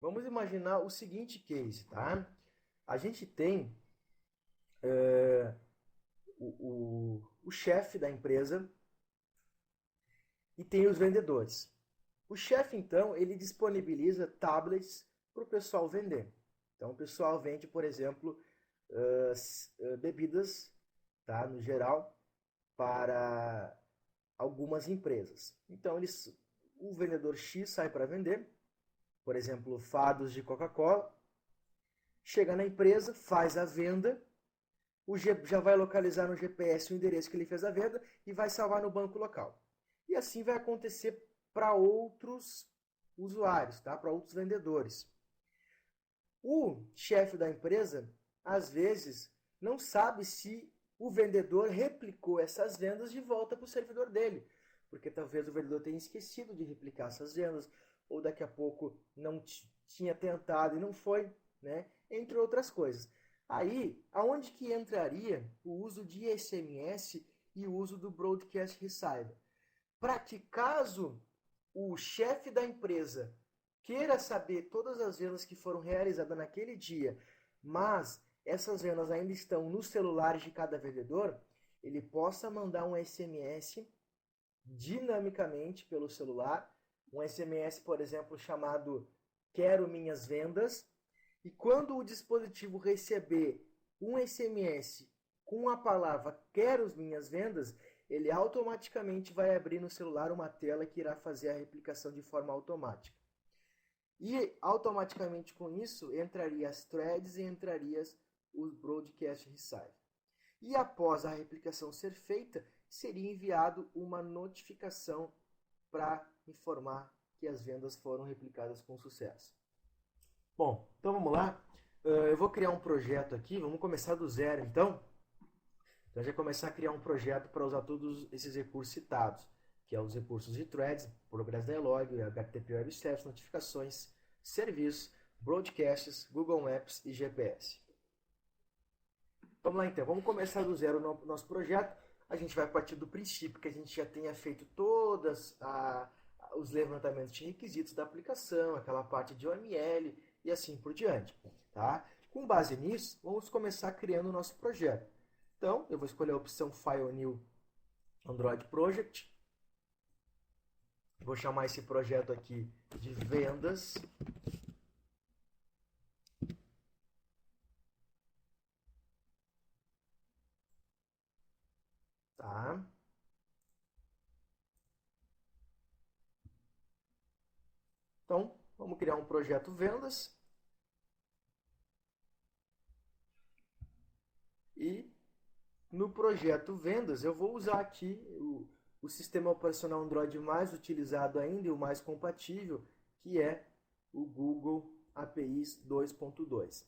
Vamos imaginar o seguinte case, tá? A gente tem o chefe da empresa e tem os vendedores. O chefe, então, ele disponibiliza tablets para o pessoal vender. Então, o pessoal vende, por exemplo, bebidas, tá, no geral, para algumas empresas. Então, o vendedor X sai para vender, por exemplo, fardos de Coca-Cola, chega na empresa, faz a venda, já vai localizar no GPS o endereço que ele fez a venda e vai salvar no banco local. E assim vai acontecer para outros usuários, tá? Para outros vendedores. O chefe da empresa, às vezes, não sabe se o vendedor replicou essas vendas de volta para o servidor dele, porque talvez o vendedor tenha esquecido de replicar essas vendas, ou daqui a pouco não tinha tentado e não foi, né? Entre outras coisas. Aí, aonde que entraria o uso de SMS e o uso do Broadcast Receiver? Para que caso o chefe da empresa queira saber todas as vendas que foram realizadas naquele dia, mas essas vendas ainda estão nos celulares de cada vendedor, ele possa mandar um SMS dinamicamente pelo celular, um SMS, por exemplo, chamado Quero Minhas Vendas, e quando o dispositivo receber um SMS com a palavra Quero Minhas Vendas, ele automaticamente vai abrir no celular uma tela que irá fazer a replicação de forma automática. E automaticamente com isso entraria as threads e entraria os broadcast receive. E após a replicação ser feita, seria enviado uma notificação para informar que as vendas foram replicadas com sucesso. Bom, então vamos lá. Eu vou criar um projeto aqui, vamos começar do zero então. Então já começar a criar um projeto para usar todos esses recursos citados, que é os recursos de threads, Progress Dialog, HTTP Web Steps, notificações, serviços, broadcasts, Google Maps e GPS. Vamos lá então, vamos começar do zero no nosso projeto. A gente vai partir do princípio que a gente já tenha feito todos os levantamentos de requisitos da aplicação, aquela parte de OML e assim por diante. Tá? Com base nisso, vamos começar criando o nosso projeto. Então, eu vou escolher a opção File New Android Project. Vou chamar esse projeto aqui de vendas. Tá? Então, vamos criar um projeto vendas. E no projeto vendas, eu vou usar aqui o sistema operacional Android mais utilizado ainda e o mais compatível, que é o Google APIs 2.2.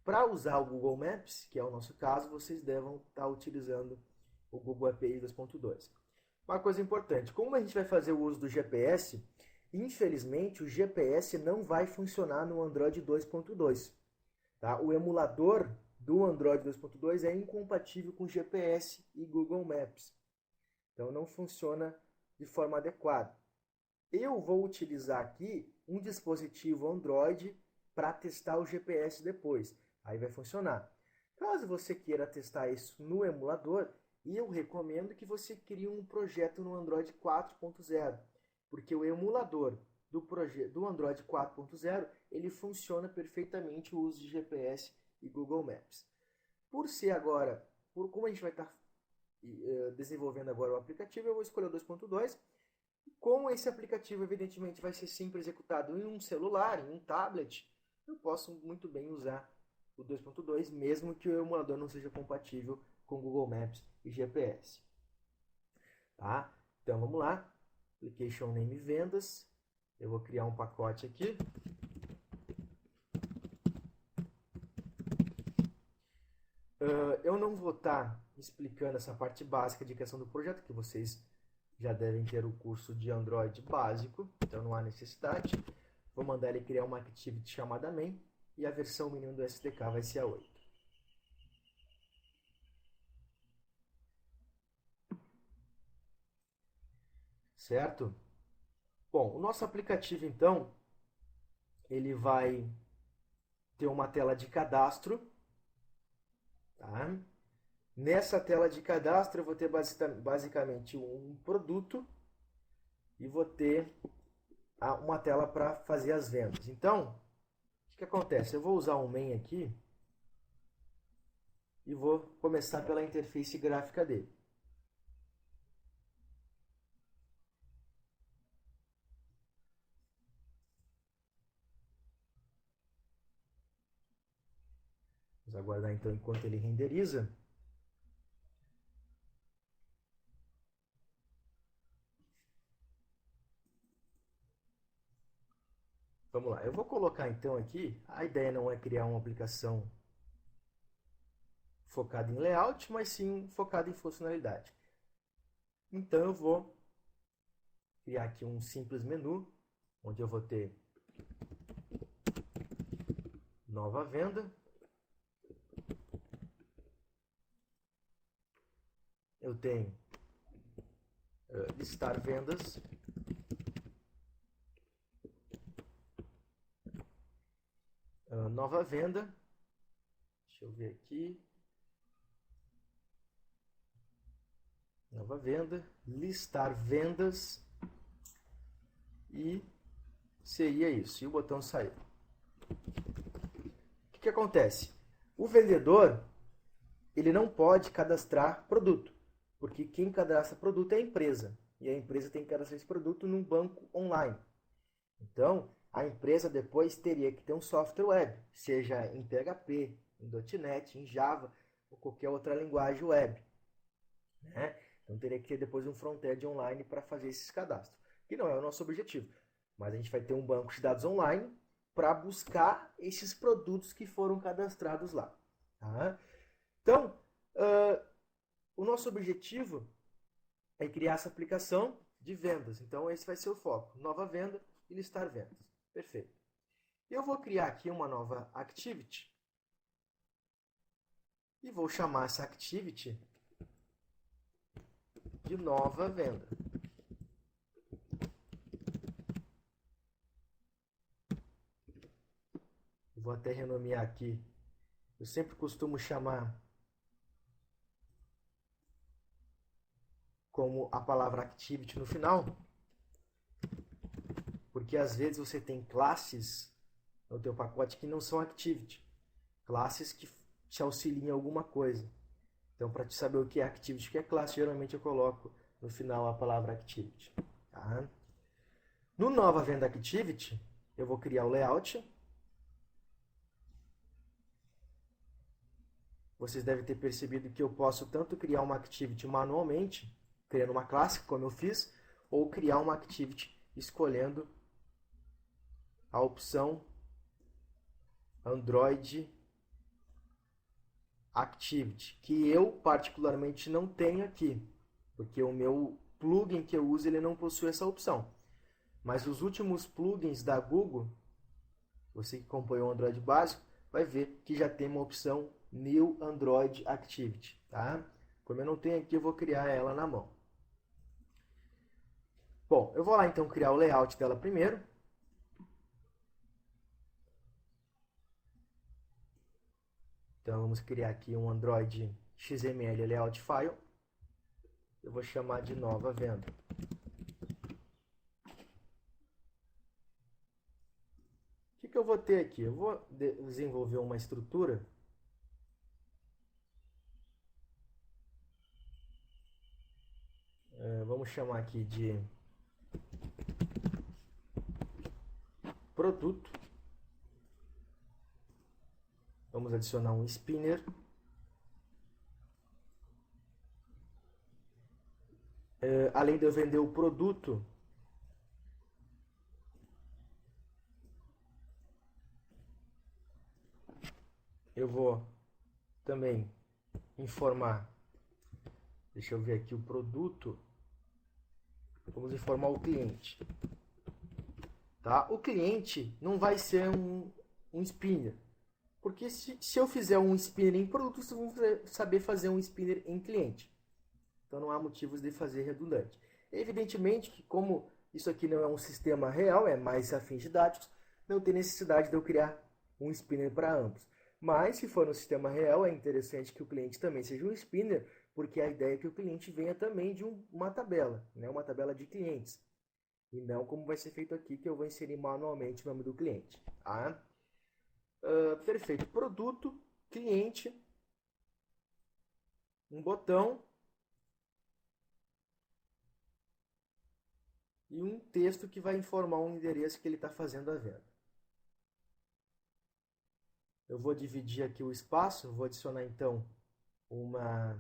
Para usar o Google Maps, que é o nosso caso, vocês devem estar utilizando o Google APIs 2.2. Uma coisa importante, como a gente vai fazer o uso do GPS, infelizmente o GPS não vai funcionar no Android 2.2. Tá? O emulador do Android 2.2 é incompatível com GPS e Google Maps. Então não funciona de forma adequada. Eu vou utilizar aqui um dispositivo Android para testar o GPS depois. Aí vai funcionar. Caso você queira testar isso no emulador, eu recomendo que você crie um projeto no Android 4.0, porque o emulador do Android 4.0 ele funciona perfeitamente o uso de GPS e Google Maps. Por ser agora, como a gente vai estar desenvolvendo agora o aplicativo, eu vou escolher o 2.2. Como esse aplicativo, evidentemente, vai ser sempre executado em um celular, em um tablet, eu posso muito bem usar o 2.2, mesmo que o emulador não seja compatível com Google Maps e GPS. Tá? Então vamos lá. Application Name Vendas. Eu vou criar um pacote aqui. Eu não vou estar explicando essa parte básica de criação do projeto, que vocês já devem ter o curso de Android básico, então não há necessidade. Vou mandar ele criar uma activity chamada main e a versão mínima do SDK vai ser a 8. Certo? Bom, o nosso aplicativo então, ele vai ter uma tela de cadastro, tá? Nessa tela de cadastro eu vou ter basicamente um produto e vou ter uma tela para fazer as vendas. Então, o que acontece? Eu vou usar um main aqui e vou começar pela interface gráfica dele. Vamos aguardar então enquanto ele renderiza. Vamos lá, eu vou colocar então aqui, a ideia não é criar uma aplicação focada em layout, mas sim focada em funcionalidade. Então eu vou criar aqui um simples menu, onde eu vou ter nova venda. Eu tenho listar vendas. Nova venda. Deixa eu ver aqui. Nova venda. Listar vendas. E seria isso. E o botão sair. O que acontece? O vendedor, ele não pode cadastrar produto, porque quem cadastra produto é a empresa, e a empresa tem que cadastrar esse produto num banco online. Então, a empresa depois teria que ter um software web, seja em PHP, em .NET, em Java, ou qualquer outra linguagem web, né? Então, teria que ter depois um front-end online para fazer esses cadastros, que não é o nosso objetivo, mas a gente vai ter um banco de dados online para buscar esses produtos que foram cadastrados lá. Tá? Então, o nosso objetivo é criar essa aplicação de vendas. Então, esse vai ser o foco. Nova venda e listar vendas. Perfeito. Eu vou criar aqui uma nova activity e vou chamar essa activity de nova venda. Vou até renomear aqui. Eu sempre costumo chamar como a palavra activity no final, porque às vezes você tem classes no teu pacote que não são activity, classes que te auxiliam em alguma coisa. Então, para te saber o que é activity, o que é classe, geralmente eu coloco no final a palavra activity. Tá? No nova venda activity, eu vou criar o layout. Vocês devem ter percebido que eu posso tanto criar uma activity manualmente, criando uma classe, como eu fiz, ou criar uma activity escolhendo a opção Android Activity, que eu particularmente não tenho aqui, porque o meu plugin que eu uso ele não possui essa opção. Mas os últimos plugins da Google, você que acompanhou o Android básico, vai ver que já tem uma opção New Android Activity. Tá? Como eu não tenho aqui, eu vou criar ela na mão. Bom, eu vou lá então criar o layout dela primeiro. Então vamos criar aqui um Android XML layout file. Eu vou chamar de nova venda. O que eu vou ter aqui? Eu vou desenvolver uma estrutura vamos chamar aqui de produto. Vamos adicionar um spinner. Além de eu vender o produto, eu vou também informar. Deixa eu ver aqui o produto. Vamos informar o cliente. Tá? O cliente não vai ser um spinner. Porque se eu fizer um spinner em produto, vocês vão saber fazer um spinner em cliente. Então não há motivos de fazer redundante. Evidentemente que como isso aqui não é um sistema real, é mais a fins didáticos, não tem necessidade de eu criar um spinner para ambos. Mas, se for no sistema real, é interessante que o cliente também seja um spinner, porque a ideia é que o cliente venha também de uma tabela, né? Uma tabela de clientes. E não como vai ser feito aqui, que eu vou inserir manualmente o nome do cliente. Tá? Perfeito. Produto, cliente, um botão e um texto que vai informar um endereço que ele está fazendo a venda. Eu vou dividir aqui o espaço, vou adicionar então uma...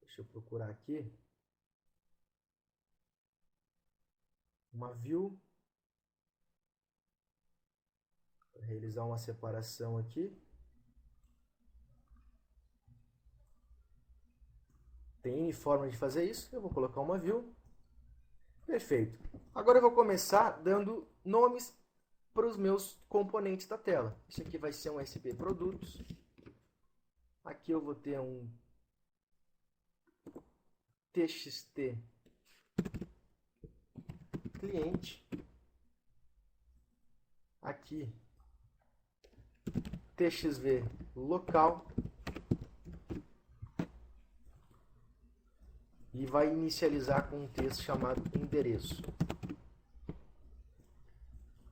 Deixa eu procurar aqui. Uma view. Vou realizar uma separação aqui. Tem forma de fazer isso. Eu vou colocar uma view. Perfeito. Agora eu vou começar dando nomes para os meus componentes da tela. Isso aqui vai ser um SP Produtos. Aqui eu vou ter um TXT Cliente. Aqui TXV Local. E vai inicializar com um texto chamado endereço.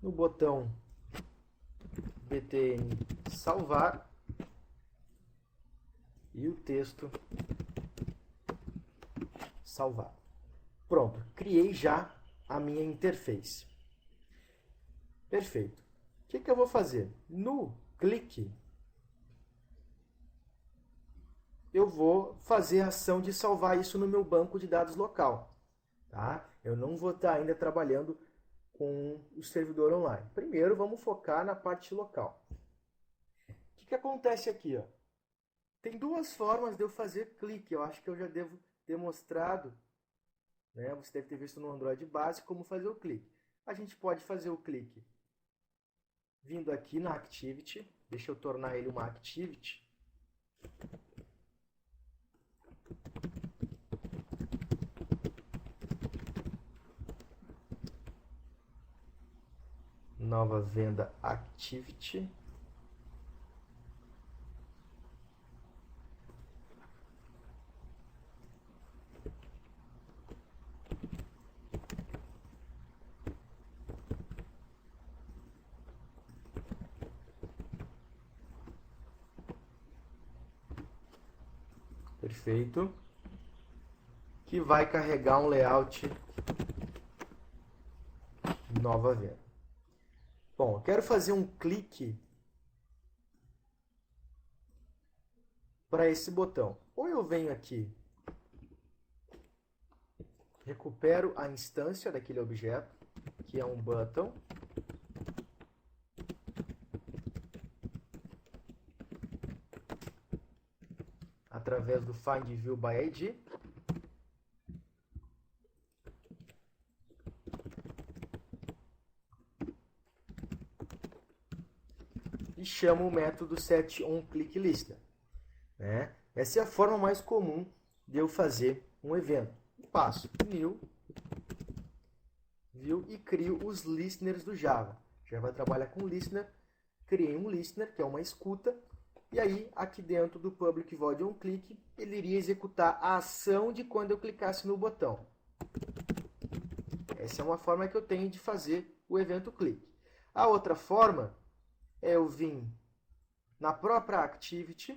No botão btn salvar e o texto salvar. Pronto, criei já a minha interface. Perfeito. O que eu vou fazer? No clique, eu vou fazer a ação de salvar isso no meu banco de dados local. Tá? Eu não vou estar ainda trabalhando com o servidor online. Primeiro, vamos focar na parte local. O que acontece aqui? Ó? Tem duas formas de eu fazer clique. Eu acho que eu já devo ter mostrado, né? Você deve ter visto no Android básico como fazer o clique. A gente pode fazer o clique vindo aqui na Activity. Deixa eu tornar ele uma Activity. Nova venda Activity. Perfeito. Que vai carregar um layout nova venda. Bom, eu quero fazer um clique para esse botão. Ou eu venho aqui, recupero a instância daquele objeto, que é um button. Através do Find View by ID. E chamo o método setOnClickListener. Né? Essa é a forma mais comum de eu fazer um evento. Passo new, view e crio os listeners do Java. Java trabalha com listener, criei um listener, que é uma escuta, e aí aqui dentro do public void onClick, ele iria executar a ação de quando eu clicasse no botão. Essa é uma forma que eu tenho de fazer o evento clique. A outra forma é eu vir na própria Activity,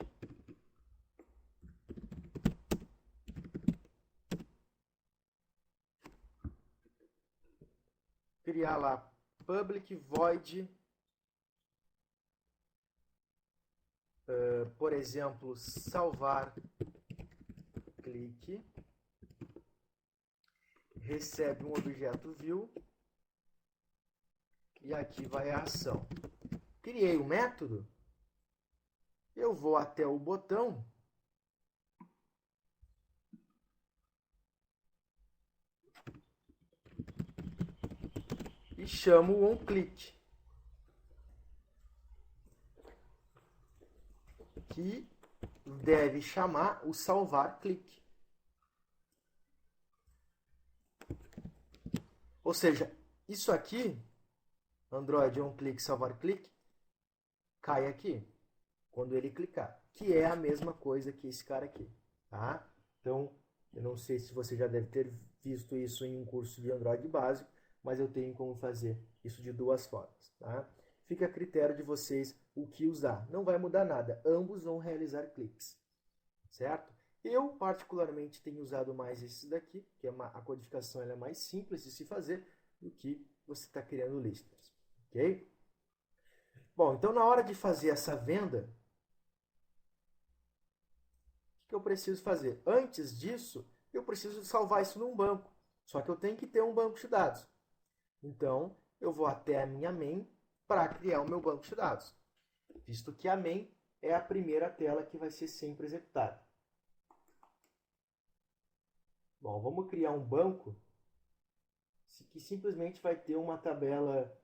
criar lá public void, por exemplo, salvar clique, recebe um objeto view e aqui vai a ação. Criei um método, eu vou até o botão e chamo o onClick, que deve chamar o salvar clique. Ou seja, isso aqui Android on clique, salvar clique, cai aqui, quando ele clicar, que é a mesma coisa que esse cara aqui, tá? Então, eu não sei se você já deve ter visto isso em um curso de Android básico, mas eu tenho como fazer isso de duas formas, tá? Fica a critério de vocês o que usar. Não vai mudar nada, ambos vão realizar cliques, certo? Eu, particularmente, tenho usado mais esse daqui, que a codificação é mais simples de se fazer do que você está criando listas, ok? Bom, então na hora de fazer essa venda, o que eu preciso fazer? Antes disso, eu preciso salvar isso num banco. Só que eu tenho que ter um banco de dados. Então, eu vou até a minha main para criar o meu banco de dados, visto que a main é a primeira tela que vai ser sempre executada. Bom, vamos criar um banco que simplesmente vai ter uma tabela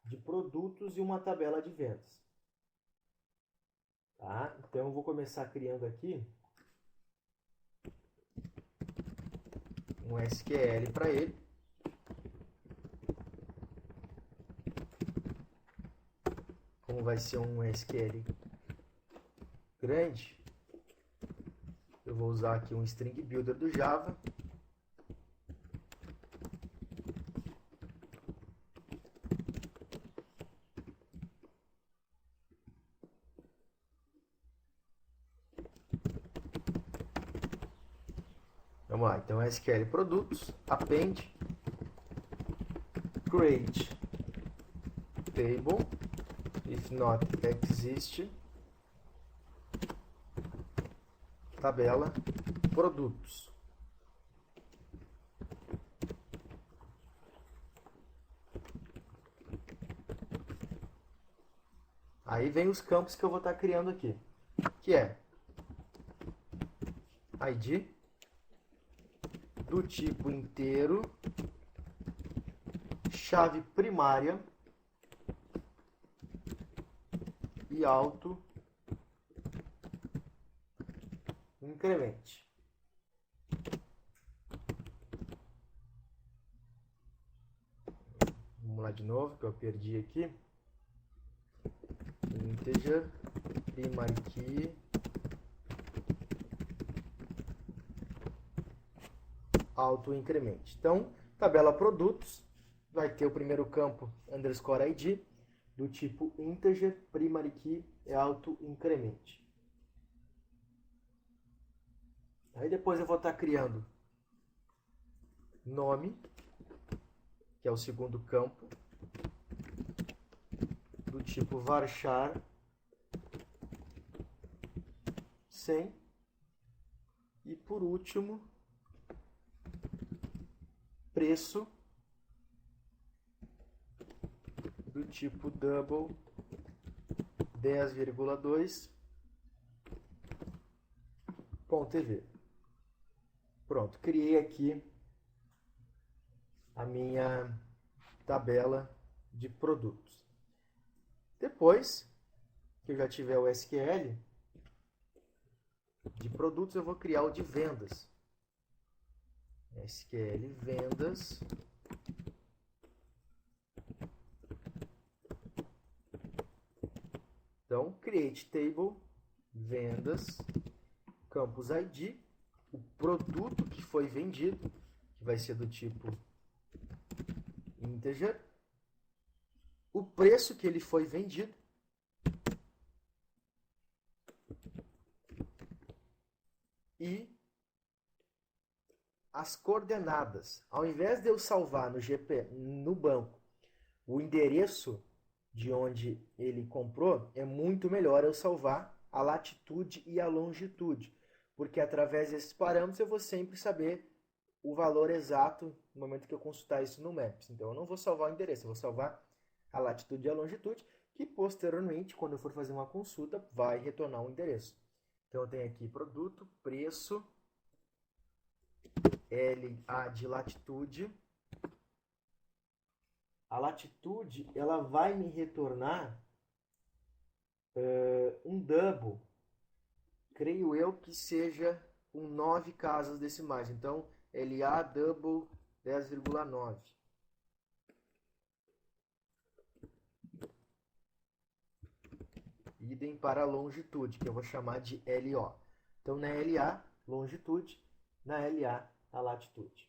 de produtos e uma tabela de vendas. Tá? Então, eu vou começar criando aqui um SQL para ele. Como vai ser um SQL grande, eu vou usar aqui um String Builder do Java. Vamos lá, então SQL produtos, append, create table, if not exist, tabela produtos. Aí vem os campos que eu vou estar criando aqui, que é ID do tipo inteiro, chave primária e auto incremente. Vamos lá de novo, que eu perdi aqui. Integer, primary key, auto incremente. Então, tabela produtos vai ter o primeiro campo underscore ID do tipo integer, primary key é auto incremente. Aí depois eu vou estar criando nome, que é o segundo campo, do tipo varchar sem, e por último preço do tipo double 10,2 .tv. Pronto, criei aqui a minha tabela de produtos. Depois que eu já tiver o SQL de produtos, eu vou criar o de vendas. SQL vendas. Então, create table, vendas, campus ID, o produto que foi vendido, que vai ser do tipo integer, o preço que ele foi vendido, e as coordenadas. Ao invés de eu salvar no banco o endereço de onde ele comprou, é muito melhor eu salvar a latitude e a longitude, porque através desses parâmetros eu vou sempre saber o valor exato no momento que eu consultar isso no Maps. Então eu não vou salvar o endereço, eu vou salvar a latitude e a longitude, que posteriormente, quando eu for fazer uma consulta, vai retornar um endereço. Então eu tenho aqui produto, preço, LA de latitude. A latitude ela vai me retornar um double, creio eu que seja com 9 casas decimais. Então, LA double 10,9. idem para a longitude, que eu vou chamar de LO. Então, na LA, longitude, na LA, a latitude.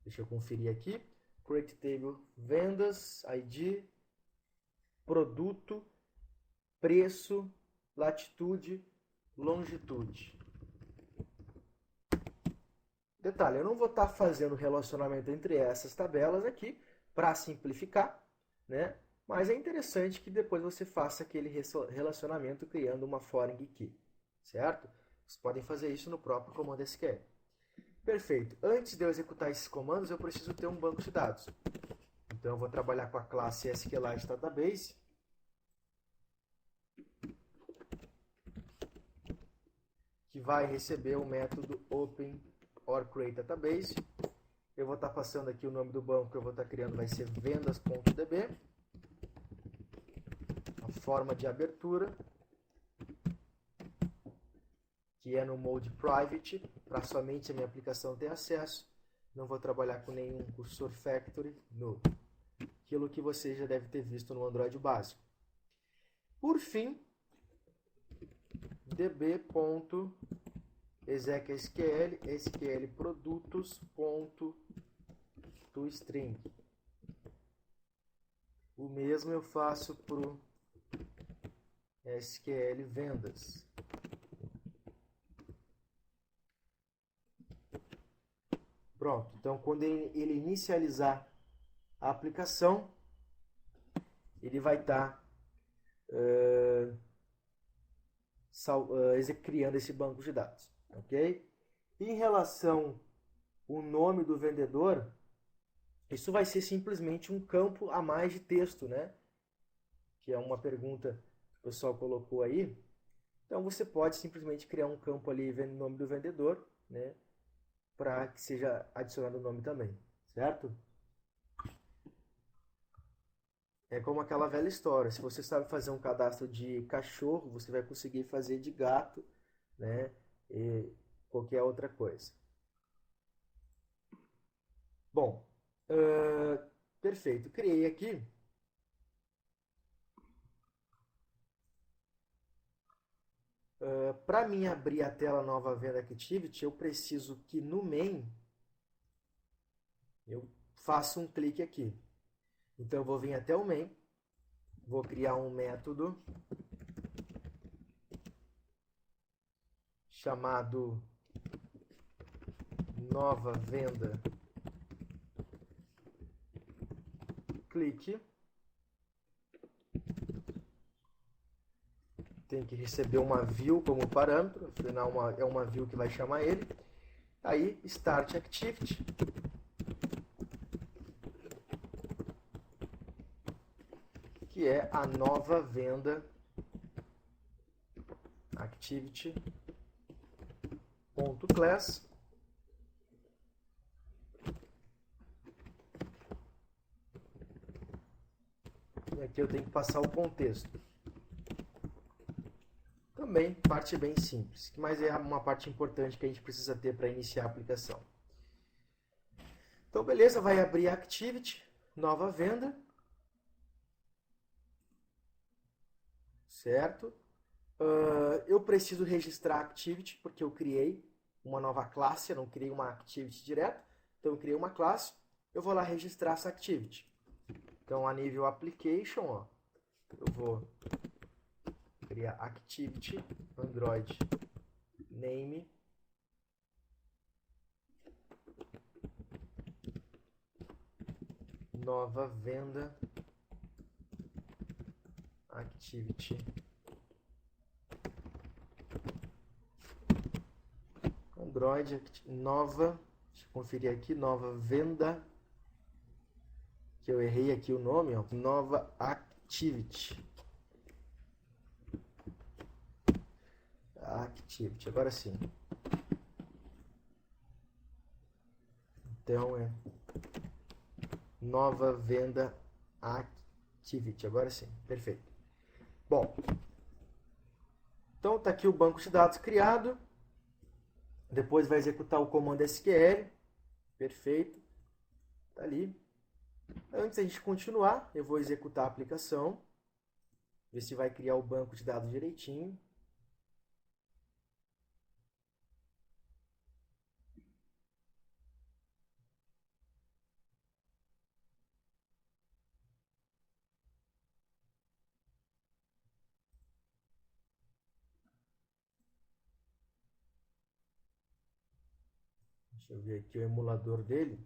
Deixa eu conferir aqui. Create Table, vendas, ID, produto, preço, latitude, longitude. Detalhe, eu não vou estar fazendo relacionamento entre essas tabelas aqui para simplificar, né? Mas é interessante que depois você faça aquele relacionamento criando uma foreign key, certo? Vocês podem fazer isso no próprio comando SQL. Perfeito. Antes de eu executar esses comandos, eu preciso ter um banco de dados. Então, eu vou trabalhar com a classe SQLite Database. Que vai receber o método Open or Create Database. Eu vou estar passando aqui o nome do banco que eu vou estar criando vai ser vendas.db. A forma de abertura, que é no mode private, para somente a minha aplicação ter acesso. Não vou trabalhar com nenhum cursor factory, no aquilo que você já deve ter visto no Android básico. Por fim, db.execSQL, SQL produtos.toString. O mesmo eu faço para o SQL vendas. Pronto, então quando ele inicializar a aplicação, ele vai estar criando esse banco de dados, ok? Em relação ao nome do vendedor, isso vai ser simplesmente um campo a mais de texto, né? Que é uma pergunta que o pessoal colocou aí. Então você pode simplesmente criar um campo ali vendo o nome do vendedor, né? Para que seja adicionado o nome também, certo? É como aquela velha história, se você sabe fazer um cadastro de cachorro, você vai conseguir fazer de gato, né? E qualquer outra coisa. Bom, perfeito, criei aqui. Para mim abrir a tela Nova Venda Activity, eu preciso que no main eu faça um clique aqui. Então eu vou vir até o main, vou criar um método chamado Nova Venda Clique. Tem que receber uma view como parâmetro, afinal é uma view que vai chamar ele. Aí, Start Activity. Que é a nova venda Activity.class. E aqui eu tenho que passar o contexto. Também parte bem simples, mas é uma parte importante que a gente precisa ter para iniciar a aplicação. Então, beleza, vai abrir a Activity, nova venda. Certo? Eu preciso registrar a Activity, porque eu criei uma nova classe, eu não criei uma Activity direto. Então, eu criei uma classe, eu vou lá registrar essa Activity. Então, a nível Application, ó, eu vou criar Activity, Android, Name, nova venda, Activity. Android, nova, deixa eu conferir aqui, nova venda, que eu errei aqui o nome, ó, nova Activity. Activity, agora sim. Então é nova venda Activity, agora sim, perfeito. Bom, então está aqui o banco de dados criado. Depois vai executar o comando SQL. Perfeito. Está ali. Antes de a gente continuar, eu vou executar a aplicação. ver se vai criar o banco de dados direitinho. Deixa eu ver aqui o emulador dele.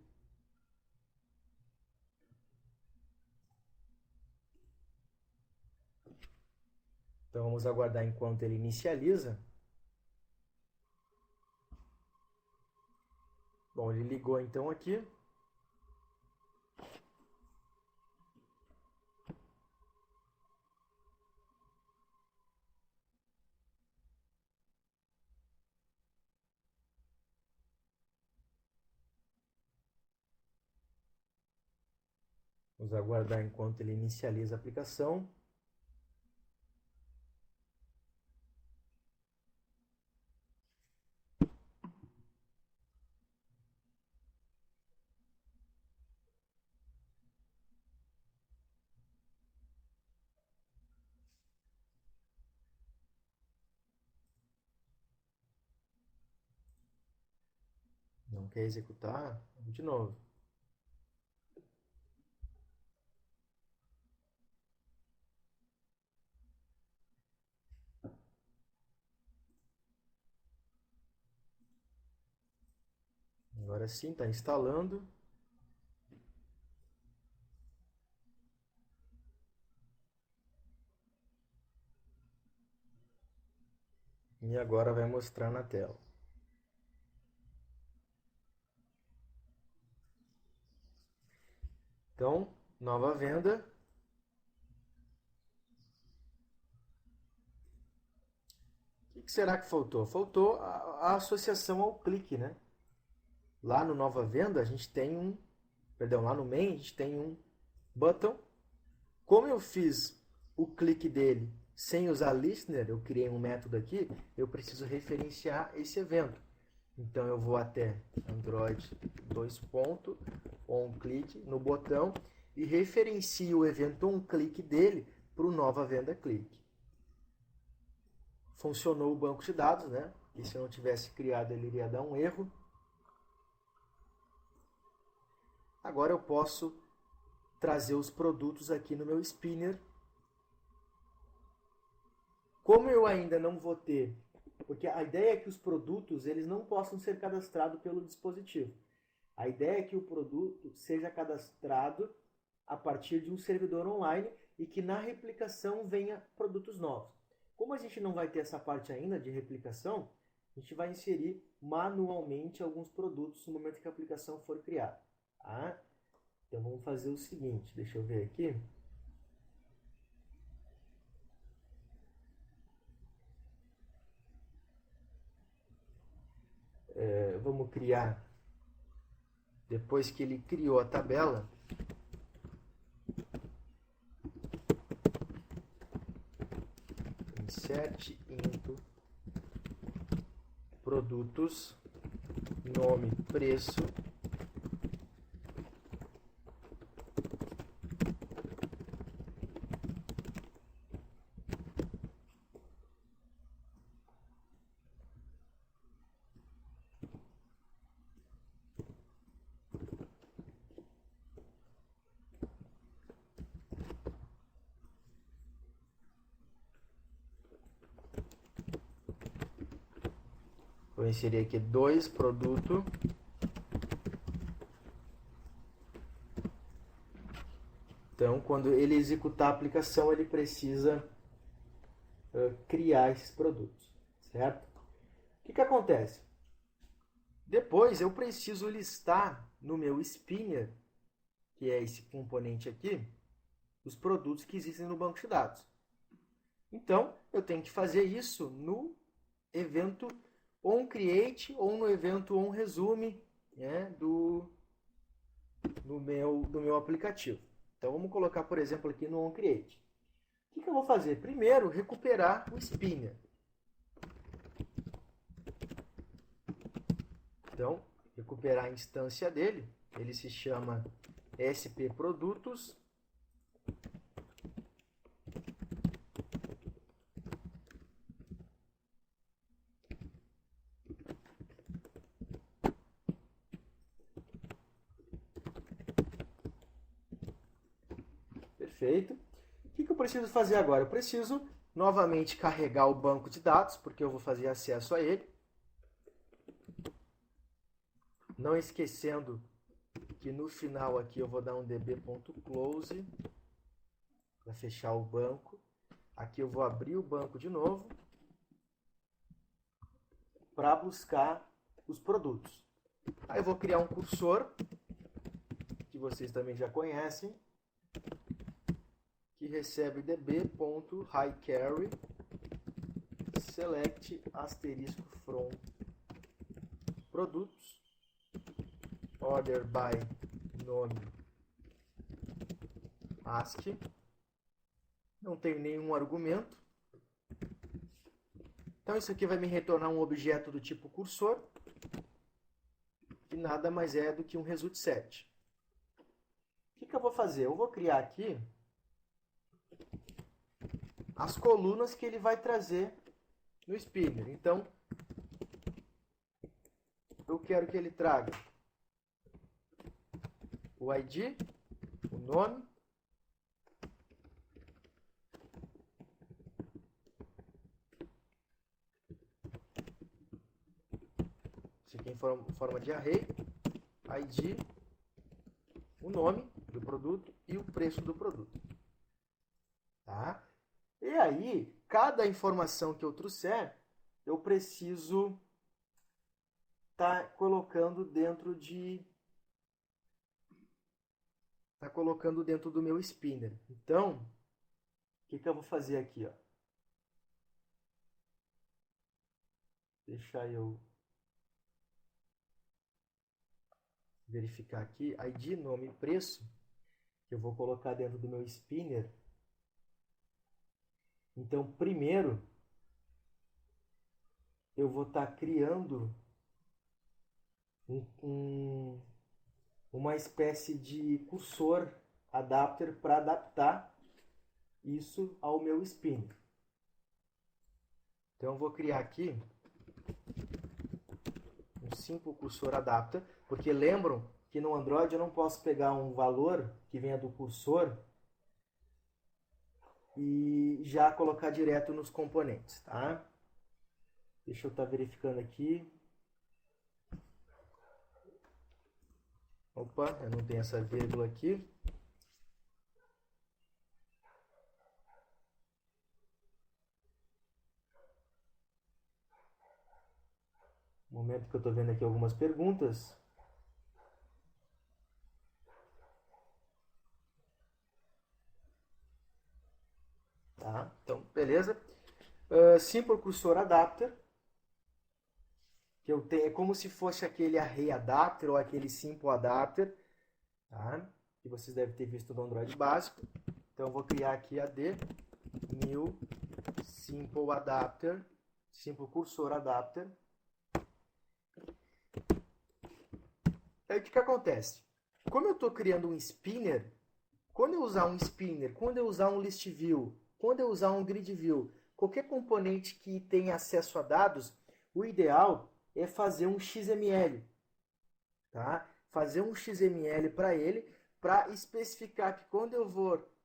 Então vamos aguardar enquanto ele inicializa. Bom, ele ligou então aqui. Vamos aguardar enquanto ele inicializa a aplicação. Não quer executar? De novo. Agora sim, está instalando. E agora vai mostrar na tela. Então, nova venda. O que será que faltou? Faltou a associação ao clique, né? Lá no nova venda a gente tem um, perdão, lá no main a gente tem um button. Como eu fiz o clique dele sem usar listener, eu criei um método aqui, eu preciso referenciar esse evento. Então eu vou até Android 2 ponto, onClick no botão e referencio o evento onClick dele para o nova venda clique. Funcionou o banco de dados, né? E se eu não tivesse criado ele iria dar um erro. Agora eu posso trazer os produtos aqui no meu spinner. Como eu ainda não vou ter, porque a ideia é que os produtos eles não possam ser cadastrados pelo dispositivo. A ideia é que o produto seja cadastrado a partir de um servidor online e que na replicação venha produtos novos. Como a gente não vai ter essa parte ainda de replicação, a gente vai inserir manualmente alguns produtos no momento que a aplicação for criada. Tá? Então vamos fazer o seguinte, deixa eu ver aqui. Vamos criar, depois que ele criou a tabela, insert into produtos, nome, preço, vou inserir aqui 2 produto. Então, quando ele executar a aplicação, ele precisa criar esses produtos, certo? O que acontece? Depois eu preciso listar no meu spinner, que é esse componente aqui, os produtos que existem no banco de dados. Então, eu tenho que fazer isso no evento onCreate ou no evento onResume, né, do meu aplicativo. Então, vamos colocar, por exemplo, aqui no onCreate. O que eu vou fazer? Primeiro, recuperar o spinner. Então, recuperar a instância dele, ele se chama SP Produtos. Perfeito. O que eu preciso fazer agora? Eu preciso novamente carregar o banco de dados, porque eu vou fazer acesso a ele. Não esquecendo que no final aqui eu vou dar um db.close para fechar o banco. Aqui eu vou abrir o banco de novo para buscar os produtos. Aí eu vou criar um cursor, que vocês também já conhecem, que recebe db.highCarry select asterisco from produtos order by nome ASCII. Não tenho nenhum argumento. Então isso aqui vai me retornar um objeto do tipo cursor, que nada mais é do que um result set. O que eu vou fazer? Eu vou criar aqui as colunas que ele vai trazer no spinner. Então, eu quero que ele traga o ID, o nome, isso aqui em forma de array, ID, o nome do produto e o preço do produto. Tá? E aí, cada informação que eu trouxer, eu preciso estar colocando dentro do meu spinner. Então, o que eu vou fazer aqui? Ó? Deixa eu verificar aqui. ID, nome e preço, que eu vou colocar dentro do meu spinner. Então, primeiro, eu vou estar criando uma espécie de cursor adapter para adaptar isso ao meu spinner. Então, eu vou criar aqui um simple cursor adapter, porque lembram que no Android eu não posso pegar um valor que venha do cursor e já colocar direto nos componentes, tá? Deixa eu estar verificando aqui. Opa, eu não tenho essa vírgula aqui. No momento que eu estou vendo aqui algumas perguntas. Tá, então, beleza. Simple cursor adapter, que eu tenho, é como se fosse aquele array adapter ou aquele simple adapter, tá? Que vocês devem ter visto no Android básico. Então eu vou criar aqui AD new simple adapter, simple cursor adapter. Aí o que acontece? Como eu estou criando um spinner, quando eu usar um spinner, quando eu usar um list view, quando eu usar um grid view, qualquer componente que tenha acesso a dados, o ideal é fazer um XML, tá? Fazer um XML para ele, para especificar que quando eu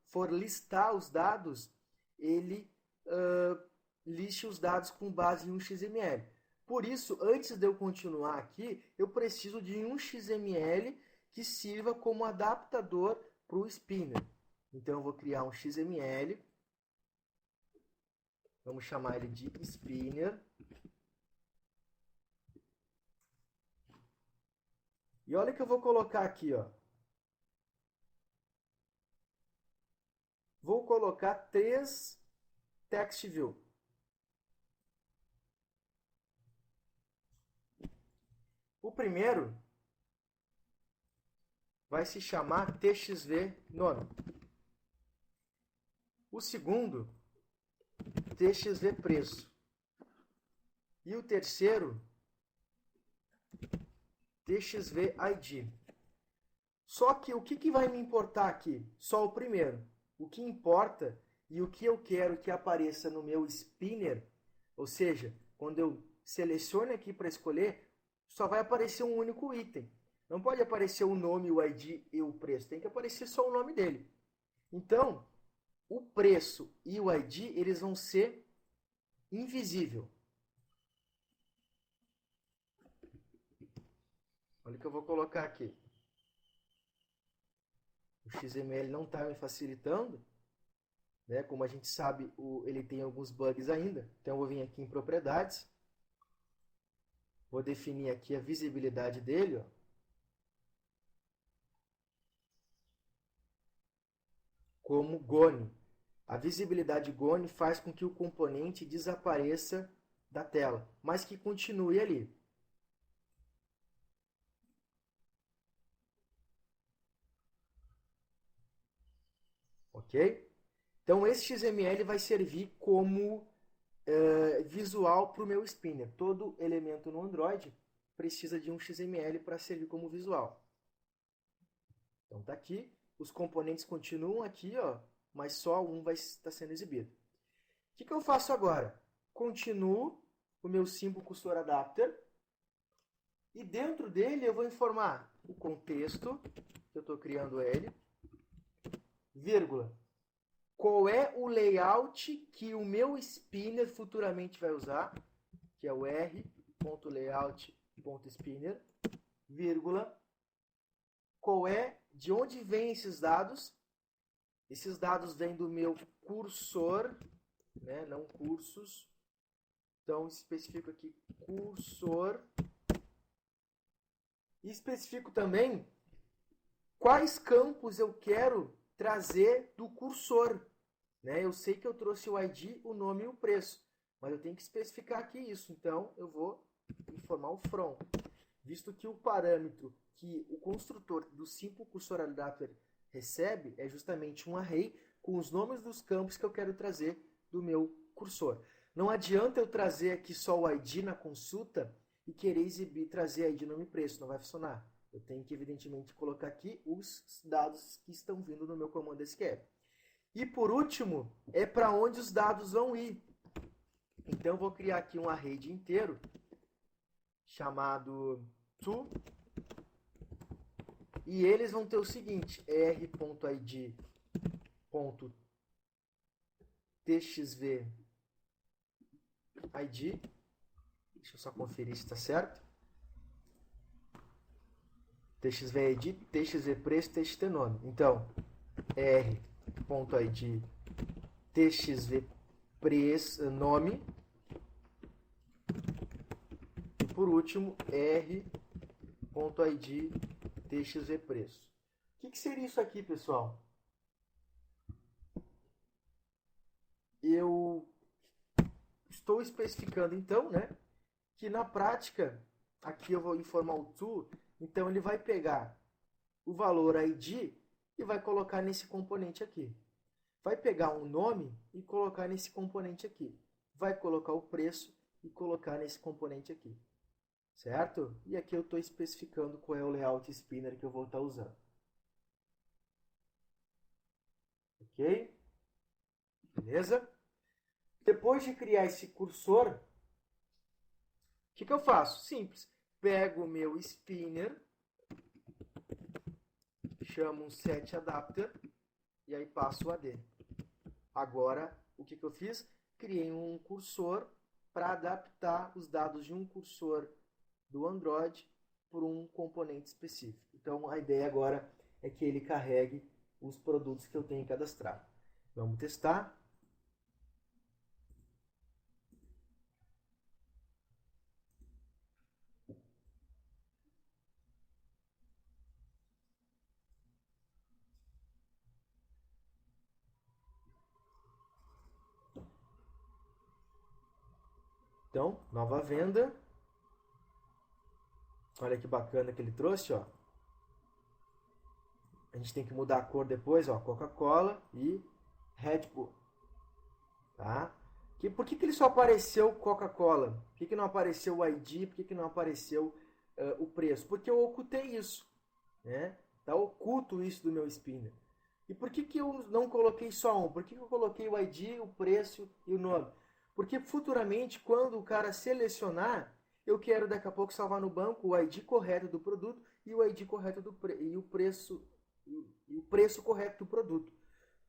for listar os dados, ele liste os dados com base em um XML. Por isso, antes de eu continuar aqui, eu preciso de um XML que sirva como adaptador para o spinner. Então, eu vou criar um XML. Vamos chamar ele de spinner. E olha o que eu vou colocar aqui, ó. Vou colocar 3 text view. O primeiro vai se chamar txv nome. O segundo, txv preço. E o terceiro, txv id. Só que o que vai me importar aqui? Só o primeiro. O que importa e o que eu quero que apareça no meu spinner, ou seja, quando eu seleciono aqui para escolher, só vai aparecer um único item. Não pode aparecer o nome, o ID e o preço. Tem que aparecer só o nome dele. Então, o preço e o ID, eles vão ser invisível. Olha o que eu vou colocar aqui. O XML não está me facilitando, né? Como a gente sabe, ele tem alguns bugs ainda. Então, eu vou vir aqui em propriedades. Vou definir aqui a visibilidade dele, ó. Como GONE. A visibilidade GONE faz com que o componente desapareça da tela, mas que continue ali. Ok? Então, esse XML vai servir como visual para o meu spinner. Todo elemento no Android precisa de um XML para servir como visual. Então, está aqui. Os componentes continuam aqui, ó, mas só um vai estar sendo exibido. O que eu faço agora? Continuo o meu símbolo cursor adapter e dentro dele eu vou informar o contexto, que eu estou criando ele, vírgula, qual é o layout que o meu spinner futuramente vai usar, que é o r.layout.spinner, vírgula, qual é, de onde vêm esses dados. Esses dados vêm do meu cursor, né, não cursos. Então, especifico aqui cursor. E especifico também quais campos eu quero trazer do cursor. Né? Eu sei que eu trouxe o ID, o nome e o preço, mas eu tenho que especificar aqui isso. Então, eu vou informar o from, visto que o parâmetro que o construtor do Simple Cursor Adapter recebe é justamente um array com os nomes dos campos que eu quero trazer do meu cursor. Não adianta eu trazer aqui só o ID na consulta e querer trazer ID, nome e preço, não vai funcionar. Eu tenho que, evidentemente, colocar aqui os dados que estão vindo no meu comando SQL. E por último, é para onde os dados vão ir. Então, eu vou criar aqui um array de inteiro, chamado to, e eles vão ter o seguinte, r.id.txv ID, deixa eu só conferir se está certo, txv ID, txv preço, txt nome. Então, r.id txv preço, nome, e por último, r.id txv preço. O que seria isso aqui, pessoal? Eu estou especificando, então, né, que na prática, aqui eu vou informar o to, então ele vai pegar o valor ID e vai colocar nesse componente aqui. Vai pegar um nome e colocar nesse componente aqui. Vai colocar o preço e colocar nesse componente aqui. Certo? E aqui eu estou especificando qual é o layout spinner que eu vou estar usando. Ok? Beleza? Depois de criar esse cursor, o que eu faço? Simples. Pego o meu spinner, chamo um setAdapter e aí passo o AD. Agora, o que eu fiz? Criei um cursor para adaptar os dados de um cursor do Android por um componente específico. Então, a ideia agora é que ele carregue os produtos que eu tenho cadastrado. Vamos testar. Então, nova venda. Olha que bacana que ele trouxe, ó. A gente tem que mudar a cor depois, ó, Coca-Cola e Red Bull. Tá? Por que ele só apareceu Coca-Cola? Por que não apareceu o ID? Por que não apareceu o preço? Porque eu ocultei isso. Né? Tá oculto isso do meu spinner. E por que eu não coloquei só um? Por que eu coloquei o ID, o preço e o nome? Porque futuramente, quando o cara selecionar, eu quero daqui a pouco salvar no banco o ID correto do produto e o ID correto e o preço correto do produto.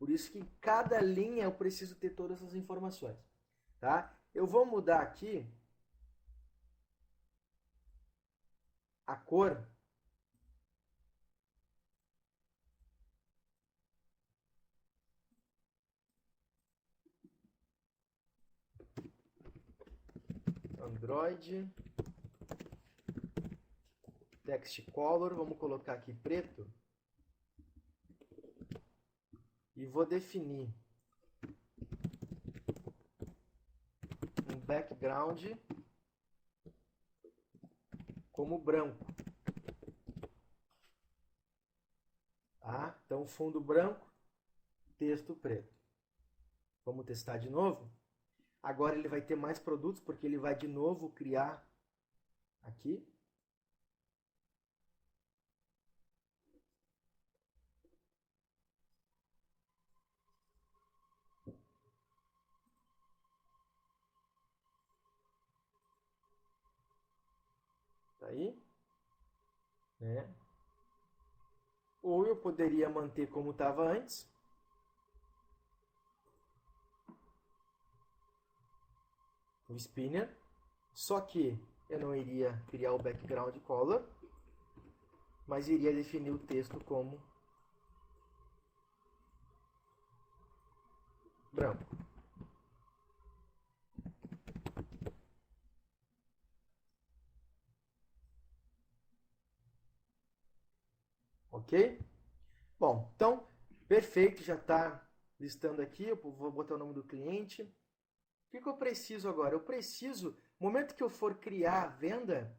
Por isso que cada linha eu preciso ter todas essas informações. Tá? Eu vou mudar aqui a cor. Android Text Color, vamos colocar aqui preto. E vou definir um background como branco. Tá? Então, fundo branco, texto preto. Vamos testar de novo. Agora ele vai ter mais produtos, porque ele vai de novo criar aqui. Tá aí. Né? Ou eu poderia manter como estava antes. O spinner. Só que eu não iria criar o background color, mas iria definir o texto como branco. Ok? Bom, então, perfeito, já está listando aqui, eu vou botar o nome do cliente. O que eu preciso agora? Eu preciso, no momento que eu for criar a venda,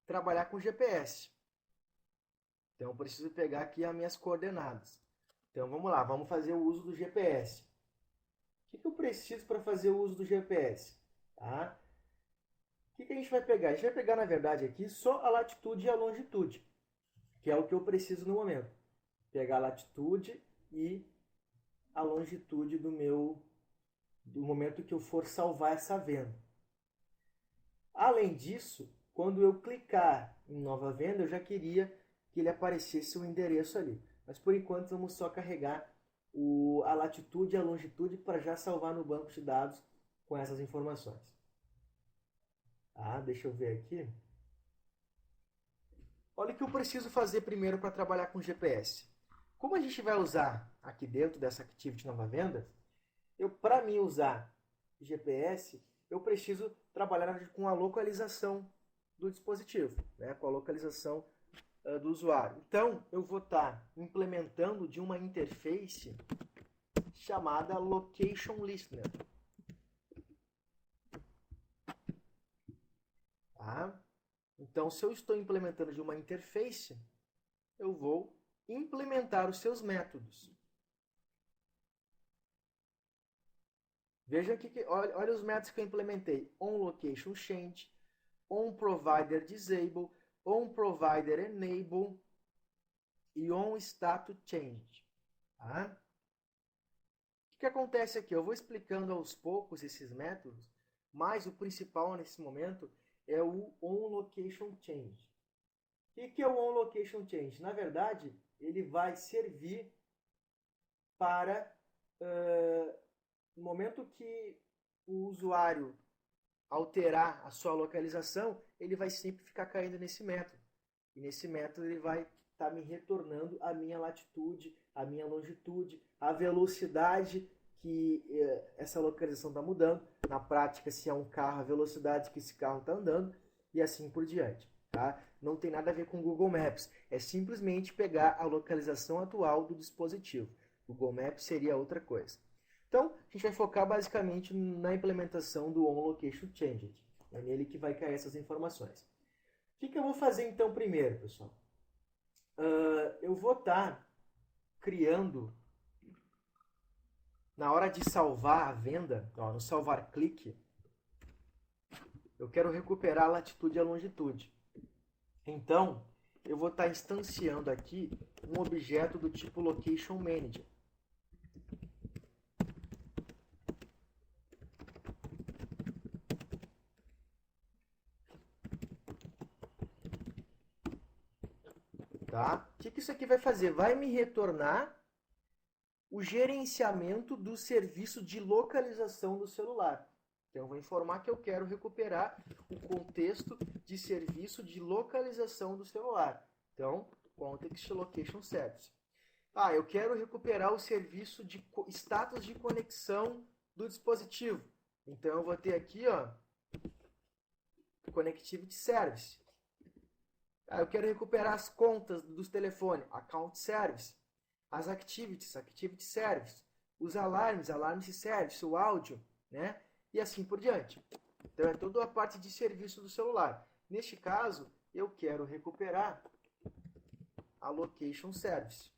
trabalhar com GPS. Então, eu preciso pegar aqui as minhas coordenadas. Então, vamos lá, vamos fazer o uso do GPS. O que eu preciso para fazer o uso do GPS? Tá? O que a gente vai pegar? A gente vai pegar, na verdade, aqui só a latitude e a longitude, que é o que eu preciso no momento. Pegar a latitude e a longitude do momento que eu for salvar essa venda. Além disso, quando eu clicar em nova venda, eu já queria que ele aparecesse o endereço ali. Mas por enquanto vamos só carregar a latitude e a longitude para já salvar no banco de dados com essas informações. Deixa eu ver aqui. Olha o que eu preciso fazer primeiro para trabalhar com GPS. Como a gente vai usar aqui dentro dessa Activity Nova Venda, para mim usar GPS, eu preciso trabalhar com a localização do dispositivo, né? Com a localização do usuário. Então, eu vou estar implementando de uma interface chamada Location Listener. Tá? Então, se eu estou implementando de uma interface, eu vou implementar os seus métodos. Veja aqui, olha os métodos que eu implementei. OnLocationChange, OnProviderDisable, OnProviderEnable e OnStatusChange. Tá? O que acontece aqui? Eu vou explicando aos poucos esses métodos, mas o principal nesse momento é o OnLocationChange. O que é o OnLocationChange? Na verdade, ele vai servir para no momento que o usuário alterar a sua localização, ele vai sempre ficar caindo nesse método. E nesse método ele vai estar me retornando a minha latitude, a minha longitude, a velocidade que essa localização está mudando. Na prática, se é um carro, a velocidade que esse carro está andando e assim por diante. Tá? Não tem nada a ver com o Google Maps. É simplesmente pegar a localização atual do dispositivo. O Google Maps seria outra coisa. Então, a gente vai focar basicamente na implementação do OnLocationChange. É nele que vai cair essas informações. O que eu vou fazer então primeiro, pessoal? Eu vou estar criando, na hora de salvar a venda, no salvar clique, eu quero recuperar a latitude e a longitude. Então, eu vou estar instanciando aqui um objeto do tipo Location Manager. Tá? O que isso aqui vai fazer? Vai me retornar o gerenciamento do serviço de localização do celular. Então, eu vou informar que eu quero recuperar o contexto de serviço de localização do celular. Então, Context Location Service. Eu quero recuperar o serviço de status de conexão do dispositivo. Então, eu vou ter aqui, Connectivity Service. Eu quero recuperar as contas dos telefones, Account Service. As Activities, Activity Service. Os alarmes, Alarm Service, o áudio, né? E assim por diante. Então, é toda a parte de serviço do celular. Neste caso, eu quero recuperar a Location Service.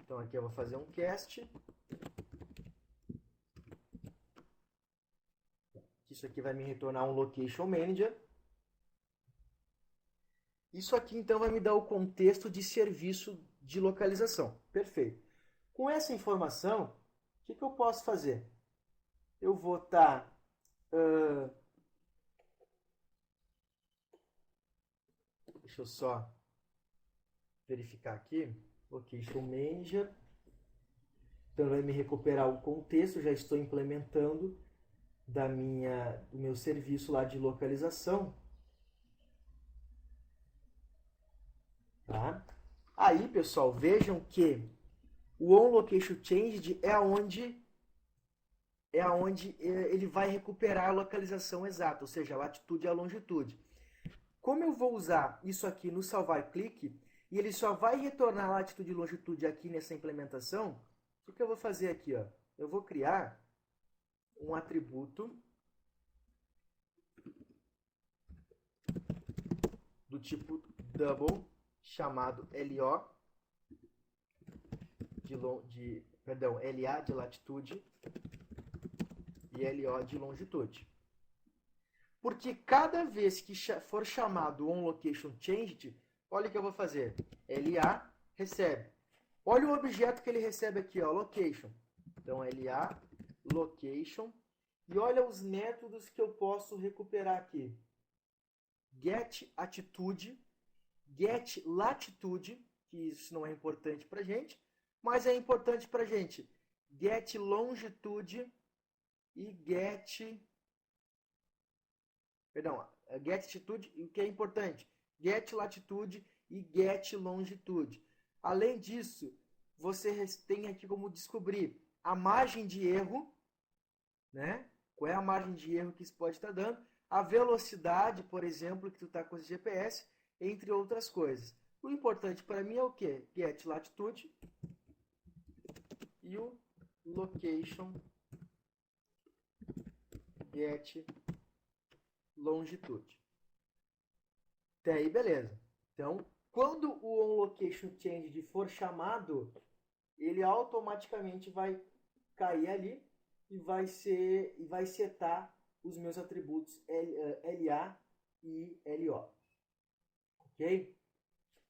Então, aqui eu vou fazer um cast. Isso aqui vai me retornar um Location Manager. Isso aqui, então, vai me dar o contexto de serviço de localização. Perfeito. Com essa informação, o que eu posso fazer? Eu vou estar... deixa eu só verificar aqui. Location Manager. Então, vai me recuperar o contexto. Já estou implementando do meu serviço lá de localização. Tá? Aí, pessoal, vejam que o OnLocationChanged é onde ele vai recuperar a localização exata, ou seja, a latitude e a longitude. Como eu vou usar isso aqui no salvar clique, e ele só vai retornar a latitude e longitude aqui nessa implementação, o que eu vou fazer aqui? Eu vou criar um atributo do tipo double, chamado LA de latitude e LO de longitude. Porque cada vez que for chamado OnLocationChanged, olha o que eu vou fazer. LA recebe. Olha o objeto que ele recebe aqui, location. Então, LA, location. E olha os métodos que eu posso recuperar aqui. GetAttitude, GetLatitude, que isso não é importante para a gente, mas é importante para a gente. GetLongitude e GetAttitude, o que é importante? GetLatitude e GetLongitude. Além disso, você tem aqui como descobrir a margem de erro, né? Qual é a margem de erro que isso pode estar dando, a velocidade, por exemplo, que tu está com esse GPS, entre outras coisas. O importante para mim é o quê? GetLatitude e o Location GetLongitude. Até aí, beleza. Então, quando o OnLocationChanged for chamado, ele automaticamente vai cair ali e vai setar os meus atributos LA e LO. Ok?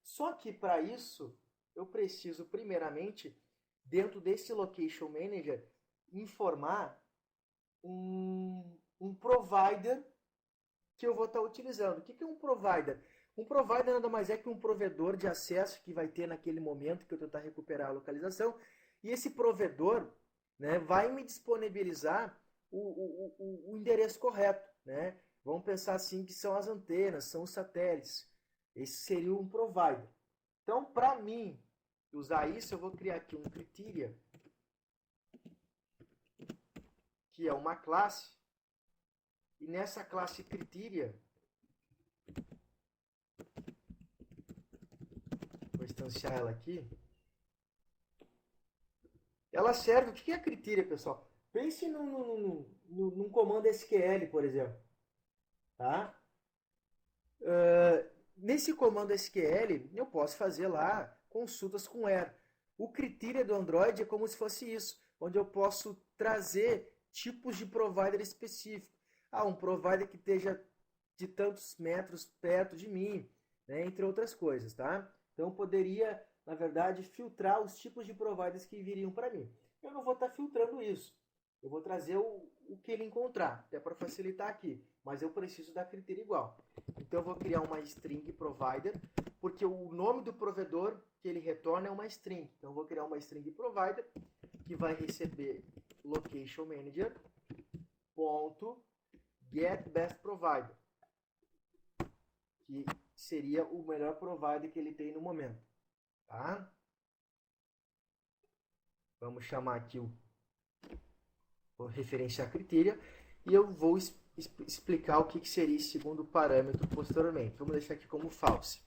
Só que para isso, eu preciso primeiramente, dentro desse Location Manager, informar um provider que eu vou estar utilizando. O que é um provider? Um provider nada mais é que um provedor de acesso que vai ter naquele momento que eu tentar recuperar a localização. E esse provedor, né, vai me disponibilizar o endereço correto. Né? Vamos pensar assim que são as antenas, são os satélites. Esse seria um provider. Então, para mim usar isso, eu vou criar aqui um criteria, que é uma classe. E nessa classe criteria, vou instanciar ela aqui. Ela serve, o que é criteria, pessoal? Pense num comando SQL, por exemplo. Tá? Nesse comando SQL, eu posso fazer lá consultas com where. O criteria do Android é como se fosse isso, onde eu posso trazer tipos de provider específico. Um provider que esteja de tantos metros perto de mim, né, entre outras coisas, tá? Então, eu poderia, na verdade, filtrar os tipos de providers que viriam para mim. Eu não vou estar filtrando isso. Eu vou trazer o que ele encontrar, até para facilitar aqui. Mas eu preciso da critério igual. Então, eu vou criar uma string provider. porque o nome do provedor que ele retorna é uma string. Então eu vou criar uma string provider que vai receber location manager ponto get best provider, que seria o melhor provider que ele tem no momento, tá? Vamos chamar aqui vou referenciar critério e eu vou explicar o que seria esse segundo parâmetro posteriormente. Vamos deixar aqui como false.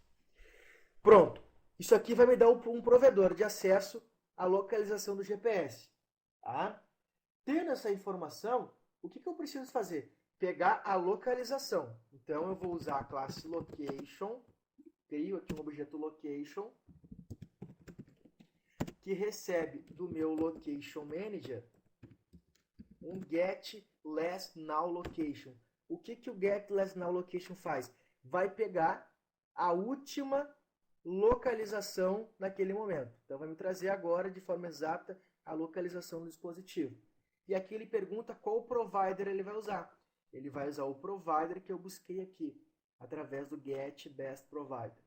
Pronto. Isso aqui vai me dar um provedor de acesso à localização do GPS. Tá? Tendo essa informação, o que eu preciso fazer? Pegar a localização. Então, eu vou usar a classe location, crio aqui um objeto location, que recebe do meu location manager um get last now location. O que o get last now location faz? Vai pegar a última localização naquele momento. Então vai me trazer agora de forma exata a localização do dispositivo. E aqui ele pergunta qual provider ele vai usar. Ele vai usar o provider que eu busquei aqui, através do get best provider.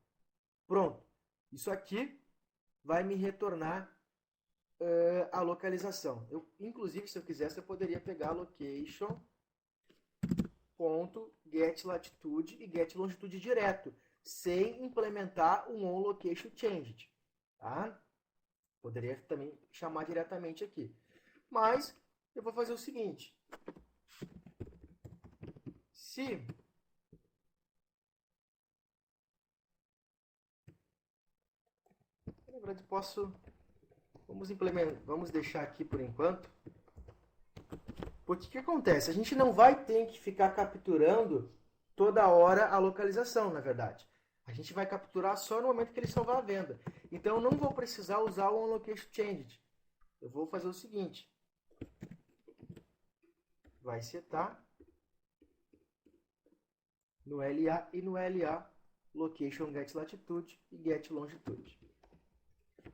Pronto. Isso aqui vai me retornar a localização. Inclusive, se eu quisesse, eu poderia pegar location.getLatitude e getLongitude direto, sem implementar um onLocationChanged. Tá? Poderia também chamar diretamente aqui. Mas eu vou fazer o seguinte. Na verdade, vamos deixar aqui por enquanto. Porque o que acontece? A gente não vai ter que ficar capturando toda hora a localização, na verdade. A gente vai capturar só no momento que ele salvar a venda. Então eu não vou precisar usar o onLocationChanged. Eu vou fazer o seguinte. Vai setar no LA e no LA location get latitude e get longitude.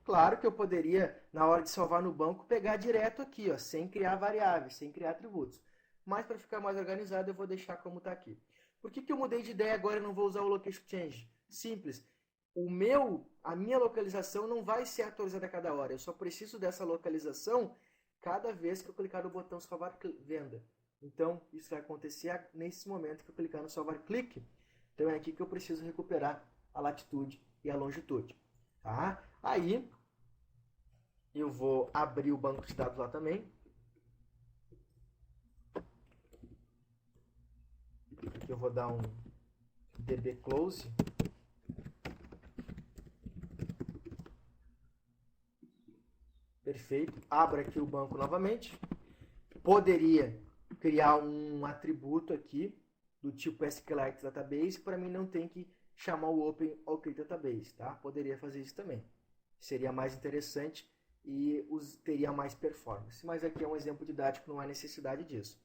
Claro que eu poderia, na hora de salvar no banco, pegar direto aqui, ó, sem criar variáveis, sem criar atributos. Mas para ficar mais organizado, eu vou deixar como está aqui. Por que eu mudei de ideia agora e não vou usar o location change? Simples. A minha localização não vai ser atualizada a cada hora. Eu só preciso dessa localização cada vez que eu clicar no botão salvar venda. Então, isso vai acontecer nesse momento que eu clicar no salvar clique. Então, é aqui que eu preciso recuperar a latitude e a longitude. Tá? Aí, eu vou abrir o banco de dados lá também. Aqui eu vou dar um db close. Perfeito. Abro aqui o banco novamente. Poderia criar um atributo aqui do tipo SQLite Database para mim não ter que chamar o Open OCreate Database, tá? Poderia fazer isso também. Seria mais interessante e teria mais performance. Mas aqui é um exemplo didático, não há necessidade disso.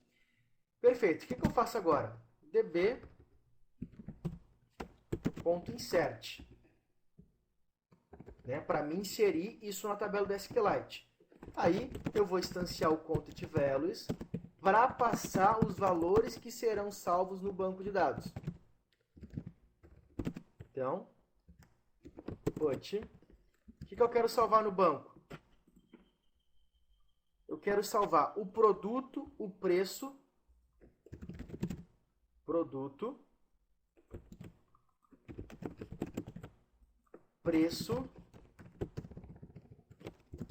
Perfeito. O que eu faço agora? db.insert, né? Para mim inserir isso na tabela do SQLite. Aí eu vou instanciar o content values para passar os valores que serão salvos no banco de dados. Então, put, o que eu quero salvar no banco? Eu quero salvar o produto, o preço, preço,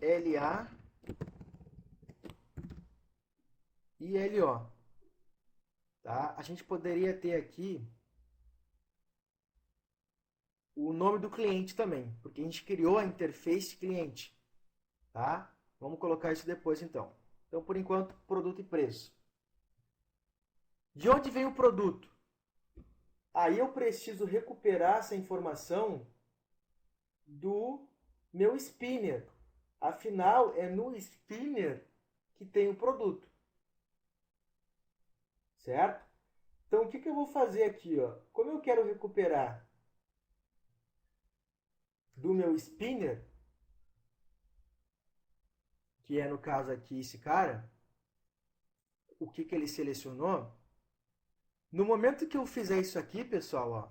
LA e LO. Tá? A gente poderia ter aqui o nome do cliente também, porque a gente criou a interface cliente. Tá? Vamos colocar isso depois então. Então, por enquanto, produto e preço. De onde vem o produto? Aí eu preciso recuperar essa informação do meu spinner. Afinal, é no spinner que tem o produto. Certo? Então, o que eu vou fazer aqui? Ó? Como eu quero recuperar do meu spinner, que é no caso aqui esse cara, o que ele selecionou? No momento que eu fizer isso aqui, pessoal, ó,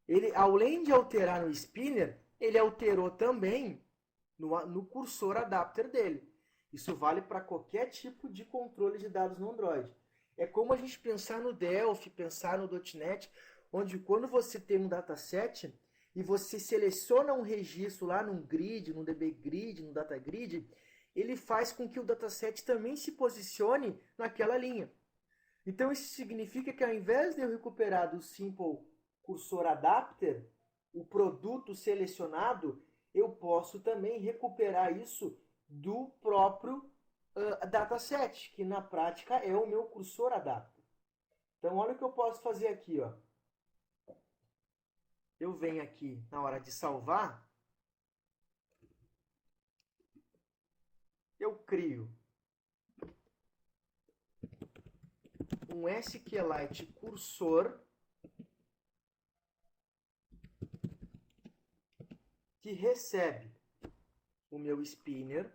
Ele, além de alterar no spinner, ele alterou também no cursor adapter dele. Isso vale para qualquer tipo de controle de dados no Android. É como a gente pensar no Delphi, pensar no .NET, onde quando você tem um dataset e você seleciona um registro lá num grid, num DB grid, num data grid, ele faz com que o dataset também se posicione naquela linha. Então isso significa que ao invés de eu recuperar do Simple Cursor Adapter, o produto selecionado, eu posso também recuperar isso do próprio dataset, que na prática é o meu cursor adapter. Então olha o que eu posso fazer aqui, ó. Eu venho aqui na hora de salvar, eu crio um SQLite cursor que recebe o meu spinner,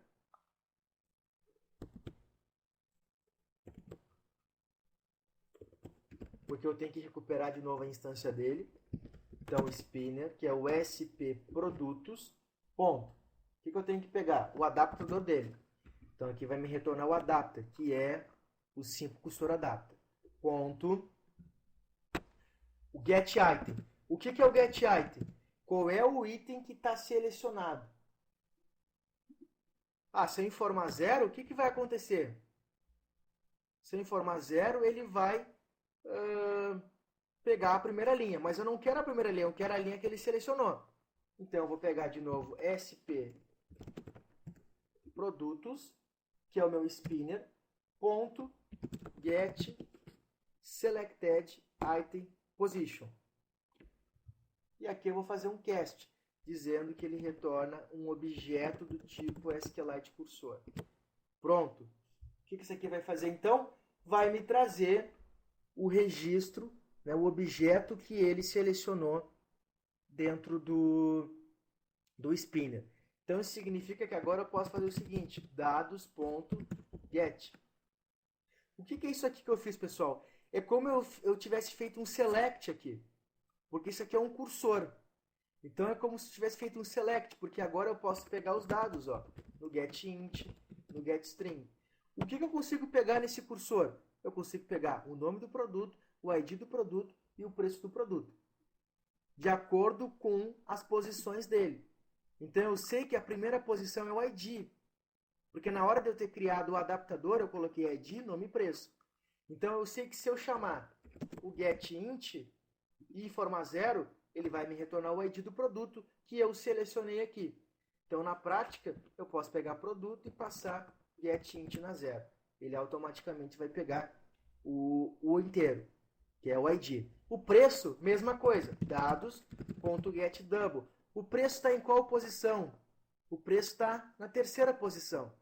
porque eu tenho que recuperar de novo a instância dele. Então, spinner, que é o SP produtos, ponto. O que eu tenho que pegar? O adaptador dele. Então, aqui vai me retornar o adapter, que é o Simple Cursor Adapter. Ponto. O get item. O que é o get item? Qual é o item que está selecionado? Ah, se eu informar 0, o que vai acontecer? Se eu informar 0, ele vai pegar a primeira linha. Mas eu não quero a primeira linha, eu quero a linha que ele selecionou. Então, eu vou pegar de novo SP produtos, que é o meu spinner, ponto, get selected item position. E aqui eu vou fazer um cast, dizendo que ele retorna um objeto do tipo SQLite cursor. Pronto. O que isso aqui vai fazer então? Vai me trazer o registro, né, o objeto que ele selecionou dentro do spinner. Então isso significa que agora eu posso fazer o seguinte, dados.get. O que é isso aqui que eu fiz, pessoal? É como eu tivesse feito um select aqui, porque isso aqui é um cursor. Então é como se eu tivesse feito um select, porque agora eu posso pegar os dados, ó, no getInt, no getString. O que eu consigo pegar nesse cursor? Eu consigo pegar o nome do produto, o ID do produto e o preço do produto, de acordo com as posições dele. Então eu sei que a primeira posição é o ID, porque na hora de eu ter criado o adaptador, eu coloquei ID, nome e preço. Então eu sei que se eu chamar o getInt e informar 0, ele vai me retornar o ID do produto que eu selecionei aqui. Então na prática, eu posso pegar produto e passar getInt na 0. Ele automaticamente vai pegar o inteiro, que é o ID. O preço, mesma coisa, dados.getDouble. O preço está em qual posição? O preço está na terceira posição.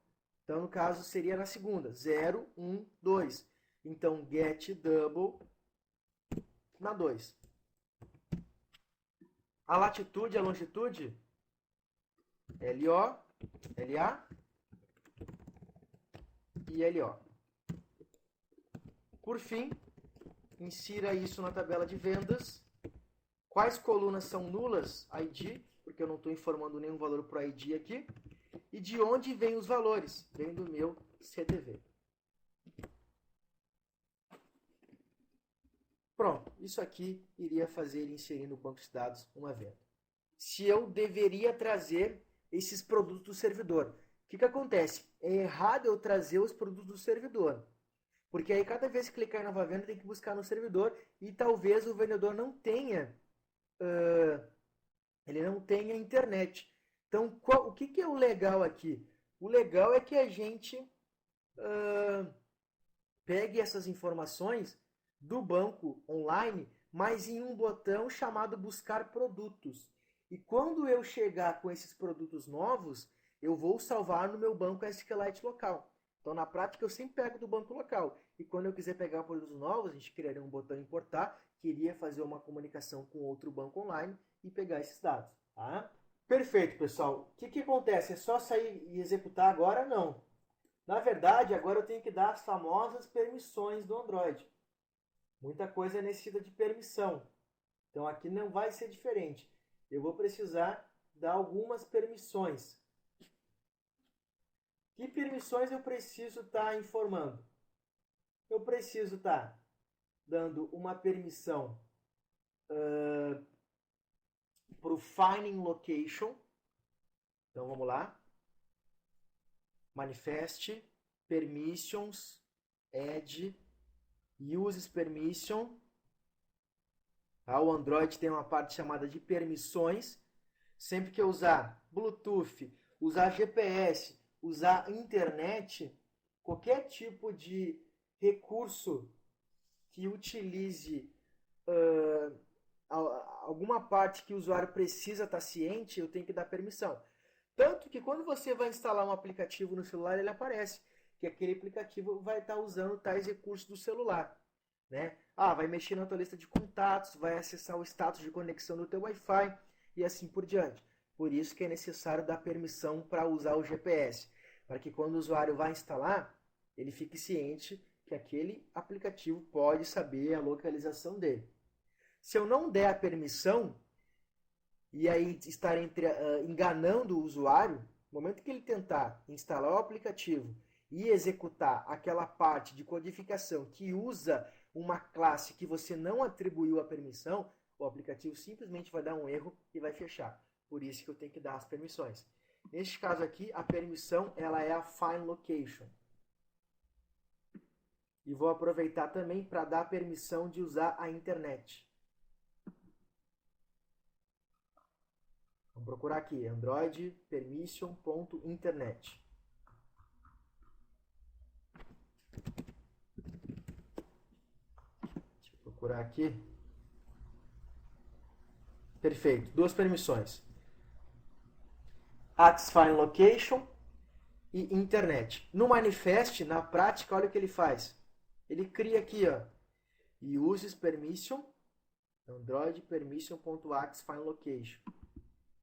Então, no caso, seria na segunda, 0, 1, 2. Então, getDouble na 2. A latitude e a longitude, LO, LA e LO. Por fim, insira isso na tabela de vendas. Quais colunas são nulas? ID, porque eu não estou informando nenhum valor para o ID aqui. E de onde vêm os valores? Vem do meu CDV. Pronto, isso aqui iria fazer ele inserir no banco de dados uma venda. Se eu deveria trazer esses produtos do servidor. O que acontece? É errado eu trazer os produtos do servidor. Porque aí cada vez que clicar em nova venda tem que buscar no servidor e talvez o vendedor não tenha ele não tenha internet. Então, o que é o legal aqui? O legal é que a gente pegue essas informações do banco online, mas em um botão chamado buscar produtos. E quando eu chegar com esses produtos novos, eu vou salvar no meu banco SQLite local. Então, na prática, eu sempre pego do banco local. E quando eu quiser pegar produtos novos, a gente criaria um botão importar, que iria fazer uma comunicação com outro banco online e pegar esses dados. Tá? Perfeito, pessoal. O que acontece? É só sair e executar agora? Não. Na verdade, agora eu tenho que dar as famosas permissões do Android. Muita coisa necessita de permissão. Então aqui não vai ser diferente. Eu vou precisar dar algumas permissões. Que permissões eu preciso estar informando? Eu preciso estar dando uma permissão para o finding location. Então vamos lá. Manifest, permissions, add, uses permission. O Android tem uma parte chamada de permissões. Sempre que eu usar Bluetooth, usar GPS, usar internet, qualquer tipo de recurso que utilize alguma parte que o usuário precisa estar ciente, eu tenho que dar permissão. Tanto que quando você vai instalar um aplicativo no celular, ele aparece que aquele aplicativo vai estar usando tais recursos do celular. Né? Vai mexer na tua lista de contatos, vai acessar o status de conexão do teu Wi-Fi e assim por diante. Por isso que é necessário dar permissão para usar o GPS, para que quando o usuário vai instalar, ele fique ciente que aquele aplicativo pode saber a localização dele. Se eu não der a permissão, e aí estar enganando o usuário, no momento que ele tentar instalar o aplicativo e executar aquela parte de codificação que usa uma classe que você não atribuiu a permissão, o aplicativo simplesmente vai dar um erro e vai fechar. Por isso que eu tenho que dar as permissões. Neste caso aqui, a permissão ela é a find location. E vou aproveitar também para dar a permissão de usar a internet. Vamos procurar aqui, Android permission.internet. Deixa eu procurar aqui. Perfeito, duas permissões. Find location e internet. No manifest, na prática, olha o que ele faz. Ele cria aqui, uses permission, Android permission.axFindLocation.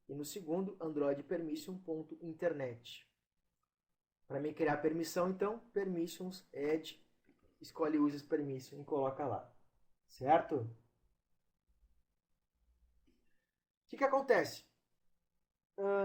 E no segundo, Android permission.internet. Para mim criar permissão, então, permissions, add, escolhe uses permission e coloca lá. Certo? O que acontece?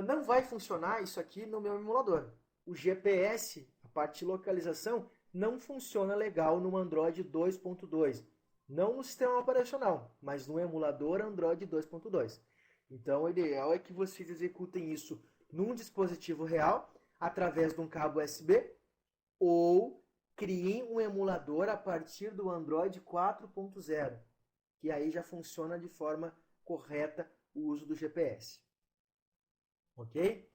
Não vai funcionar isso aqui no meu emulador. O GPS, a parte de localização, não funciona legal no Android 2.2. Não no sistema operacional, mas no emulador Android 2.2. Então, o ideal é que vocês executem isso num dispositivo real, através de um cabo USB, ou criem um emulador a partir do Android 4.0, que aí já funciona de forma correta o uso do GPS. Ok?